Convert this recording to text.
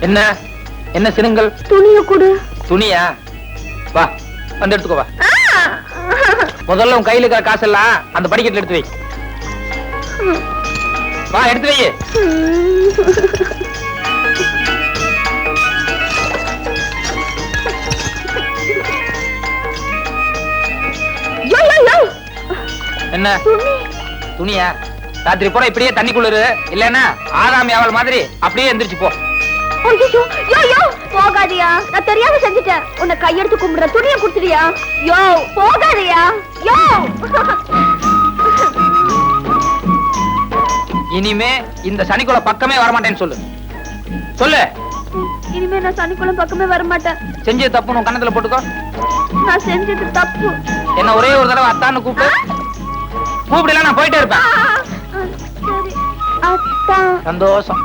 என்ன என்ன சினுங்கள்? துணிய கொடு. துணியா? வா வந்து எடுத்துக்கோ வா. முதல்ல உன் கையில இருக்கிற காசெல்லாம் அந்த படிக்கட்டுல எடுத்து வை. வா எடுத்து வை. என்ன துணியா? ராத்திரி பூரா இப்படியே தண்ணி குளிரு, இல்லன்னா ஆதாமி அவள் மாதிரி அப்படியே எந்திரிச்சு போ. போகாதியா, நான் தெரியாம செஞ்சுட்டேன். உன்னை கையெடுத்து கும்பிடுற, துணியை கொடுத்துறியா? யோ போகாதியா. யோ இனிமே இந்த சனிக்குள்ள பக்கமே வரமாட்டேன்னு சொல்லு. சொல்லு. இனிமே நான் சனிக்குளம் பக்கமே வரமாட்டேன். செஞ்சது தப்பு உன் கண்ணத்துல போட்டுக்கோ. நான் செஞ்சது தப்பு. என்ன ஒரே ஒரு தடவை அத்தான்னு கூப்பிடு. கூப்பிடல நான் போயிட்டே இருப்பேன். சரி அத்தா. சந்தோஷம்.